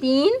3,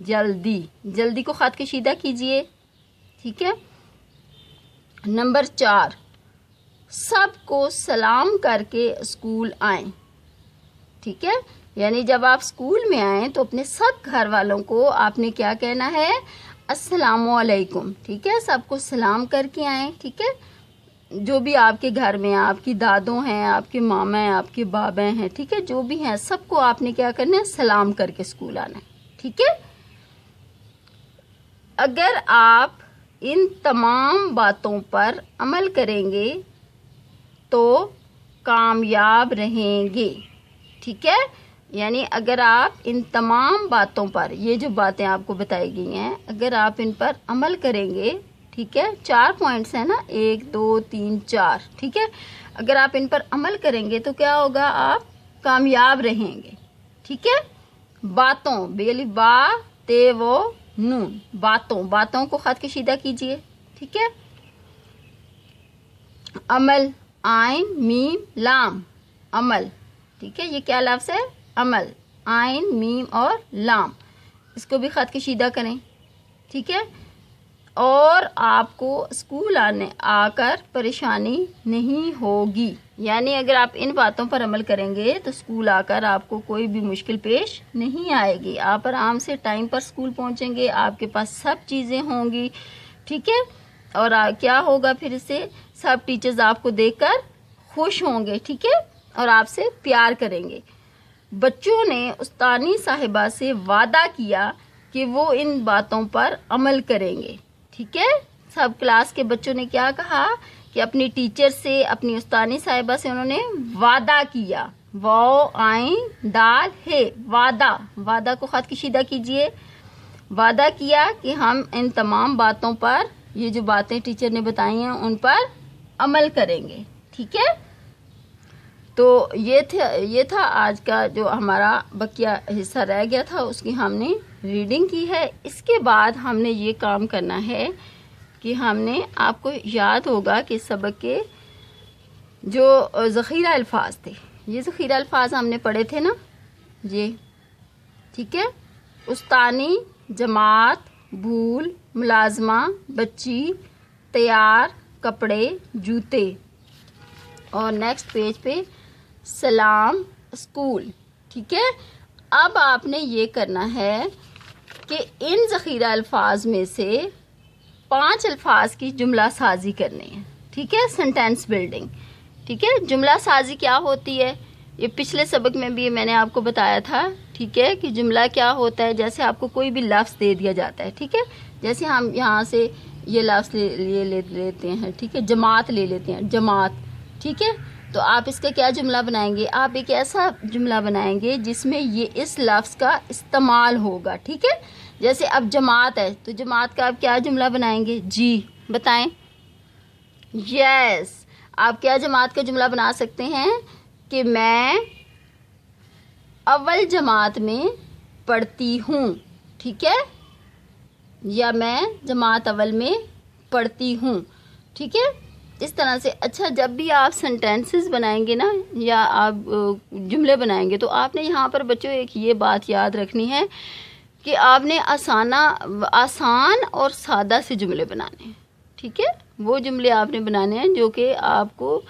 جلدی، جلدی کو خط کشیدہ کیجئے، ٹھیک ہے۔ نمبر 4، سب کو سلام کر کے اسکول آئیں، ٹھیک ہے۔ یعنی جب آپ اسکول میں آئیں تو اپنے سب گھر والوں کو آپ نے کیا کہنا ہے؟ السلام علیکم، ٹھیک ہے۔ سب کو سلام کر کے آئیں، ٹھیک ہے۔ جو بھی آپ کے گھر میں آپ کی دادوں ہیں، آپ کے ماما ہیں، آپ کے بابا ہیں، ٹھیک ہے، جو بھی ہیں سب کو آپ نے کیا کرنا ہے؟ سلام کر کے اسکول آنا ہے، ٹھیک ہے۔ اگر آپ ان تمام باتوں پر عمل کریں گے تو کامیاب رہیں گے، ٹھیک ہے۔ یعنی اگر آپ ان تمام باتوں پر، یہ جو باتیں آپ کو بتائی گئی ہیں، اگر آپ ان پر عمل کریں گے، ٹھیک ہے، 4 پوائنٹس ہیں نا، 1 2 3 4، ٹھیک ہے۔ اگر آپ ان پر عمل کریں گے تو کیا ہوگا؟ آپ کامیاب رہیں گے، ٹھیک ہے۔ باتوں، بیلی با تے وہ نون، باتوں، باتوں کو خط کشیدہ کیجئے، ٹھیک ہے۔ عمل، عین میم لام، عمل، ٹھیک ہے۔ یہ کیا لفظ ہے؟ عمل، عین میم اور لام، اس کو بھی خط کشیدہ کریں، ٹھیک ہے۔ اور آپ کو اسکول آ کر پریشانی نہیں ہوگی، یعنی اگر آپ ان باتوں پر عمل کریں گے تو اسکول آ کر آپ کو کوئی بھی مشکل پیش نہیں آئے گی، آپ آرام سے ٹائم پر اسکول پہنچیں گے، آپ کے پاس سب چیزیں ہوں گی، ٹھیک ہے۔ اور کیا ہوگا پھر اس سے؟ سب ٹیچرز آپ کو دیکھ کر خوش ہوں گے، ٹھیک ہے، اور آپ سے پیار کریں گے۔ بچوں نے استانی صاحبہ سے وعدہ کیا کہ وہ ان باتوں پر عمل کریں گے، ٹھیک ہے۔ سب کلاس کے بچوں نے کیا کہا کہ اپنی ٹیچر سے، اپنی استانی صاحبہ سے انہوں نے وعدہ کیا، واو عین دال ہے، وعدہ، وعدہ کو خط کشیدہ کیجئے۔ وعدہ کیا کہ ہم ان تمام باتوں پر، یہ جو باتیں ٹیچر نے بتائی ہیں ان پر عمل کریں گے، ٹھیک ہے۔ تو یہ تھا آج کا جو ہمارا بقیہ حصہ رہ گیا تھا، اس کی ہم نے ریڈنگ کی ہے۔ اس کے بعد ہم نے یہ کام کرنا ہے کہ ہم نے، آپ کو یاد ہوگا کہ سبق کے جو ذخیرہ الفاظ تھے، یہ ذخیرہ الفاظ ہم نے پڑھے تھے نا، یہ ٹھیک ہے۔ استانی، جماعت، بھول، ملازمہ، بچی، تیار، کپڑے، جوتے، اور نیکسٹ پیج پہ سلام، اسکول، ٹھیک ہے۔ اب آپ نے یہ کرنا ہے کہ ان ذخیرہ الفاظ میں سے 5 الفاظ کی جملہ سازی کرنی ہے، ٹھیک ہے، سینٹینس بلڈنگ، ٹھیک ہے۔ جملہ سازی کیا ہوتی ہے؟ یہ پچھلے سبق میں بھی میں نے آپ کو بتایا تھا، ٹھیک ہے، کہ جملہ کیا ہوتا ہے؟ جیسے آپ کو کوئی بھی لفظ دے دیا جاتا ہے، ٹھیک ہے، جیسے ہم یہاں سے یہ لفظ لیتے ہیں، ٹھیک ہے، جماعت لے لیتے ہیں، جماعت، ٹھیک ہے۔ تو آپ اس کا کیا جملہ بنائیں گے؟ آپ ایک ایسا جملہ بنائیں گے جس میں یہ اس لفظ کا استعمال ہوگا، ٹھیک ہے۔ جیسے اب جماعت ہے تو جماعت کا آپ کیا جملہ بنائیں گے؟ جی بتائیں، یس۔ آپ کیا جماعت کا جملہ بنا سکتے ہیں کہ میں اول جماعت میں پڑھتی ہوں، ٹھیک ہے، یا میں جماعت اول میں پڑھتی ہوں، ٹھیک ہے، اس طرح سے۔ اچھا، جب بھی آپ سینٹینسز بنائیں گے نا، یا آپ جملے بنائیں گے، تو آپ نے یہاں پر بچوں ایک یہ بات یاد رکھنی ہے کہ آپ نے آسان اور سادہ سے جملے بنانے ہیں، ٹھیک ہے۔ وہ جملے آپ نے بنانے ہیں جو کہ آپ کو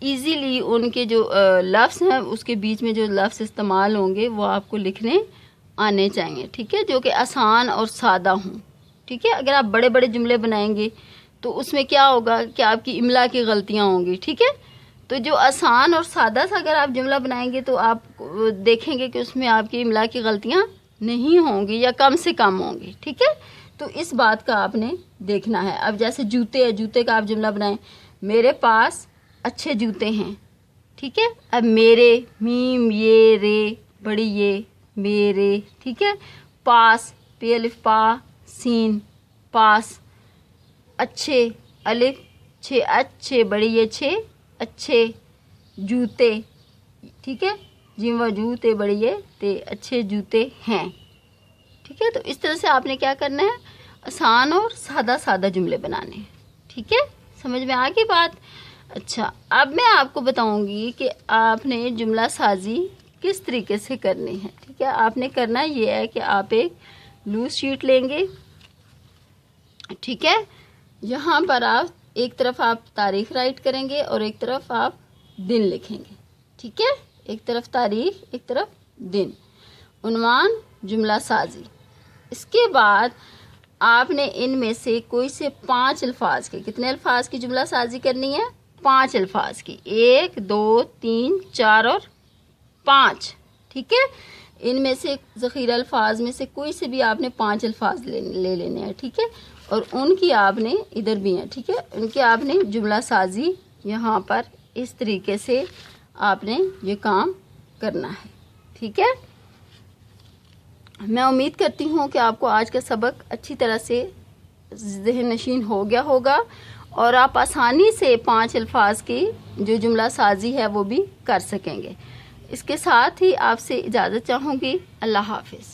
ایزیلی ان کے جو لفظ ہیں، اس کے بیچ میں جو لفظ استعمال ہوں گے وہ آپ کو لکھنے آنے چاہیے، ٹھیک ہے، جو کہ آسان اور سادہ ہوں، ٹھیک ہے۔ اگر آپ بڑے بڑے جملے بنائیں گے تو اس میں کیا ہوگا کہ آپ کی املا کی غلطیاں ہوں گی، ٹھیک ہے۔ تو جو آسان اور سادہ سا اگر آپ جملہ بنائیں گے تو آپ دیکھیں گے کہ اس میں آپ کی املا کی غلطیاں نہیں ہوں گی یا کم سے کم ہوں گی، ٹھیک ہے۔ تو اس بات کا آپ نے دیکھنا ہے۔ اب جیسے جوتے ہے، جوتے کا آپ جملہ بنائیں، میرے پاس اچھے جوتے ہیں، ٹھیک ہے۔ اب میرے، میم یہ رے بڑی یہ، میرے، ٹھیک ہے۔ پاس، پی الف پا سین، پاس، اچھے، الف چھ، اچھے بڑی یہ چھ، اچھے جوتے، ٹھیک ہے، جیم و جوتے بڑی یہ تے، اچھے جوتے ہیں، ٹھیک ہے۔ تو اس طرح سے آپ نے کیا کرنا ہے؟ آسان اور سادہ سادہ جملے بنانے ہیں، ٹھیک ہے۔ سمجھ میں آ گئی بات؟ اچھا، اب میں آپ کو بتاؤں گی کہ آپ نے جملہ سازی کس طریقے سے کرنی ہے، ٹھیک ہے۔ آپ نے کرنا یہ ہے کہ آپ ایک لوز شیٹ لیں گے. ٹھیک ہے, یہاں پر آپ ایک طرف آپ تاریخ رائٹ کریں گے اور ایک طرف آپ دن لکھیں گے. ٹھیک ہے, ایک طرف تاریخ ایک طرف دن. عنوان جملہ سازی. اس کے بعد آپ نے ان میں سے کوئی سے 5 الفاظ کے, کتنے الفاظ کی جملہ سازی کرنی ہے؟ 5 الفاظ کی. 1 2 3 4 اور 5. ٹھیک ہے, ان میں سے ذخیرہ الفاظ میں سے کوئی سے بھی آپ نے 5 الفاظ لے لینے ہیں. ٹھیک ہے, اور ان کی آپ نے ادھر بھی ہیں. ٹھیک ہے, ان کی آپ نے جملہ سازی یہاں پر اس طریقے سے آپ نے یہ کام کرنا ہے. ٹھیک ہے, میں امید کرتی ہوں کہ آپ کو آج کا سبق اچھی طرح سے ذہن نشین ہو گیا ہوگا اور آپ آسانی سے 5 الفاظ کی جو جملہ سازی ہے وہ بھی کر سکیں گے. اس کے ساتھ ہی آپ سے اجازت چاہوں گی. اللہ حافظ.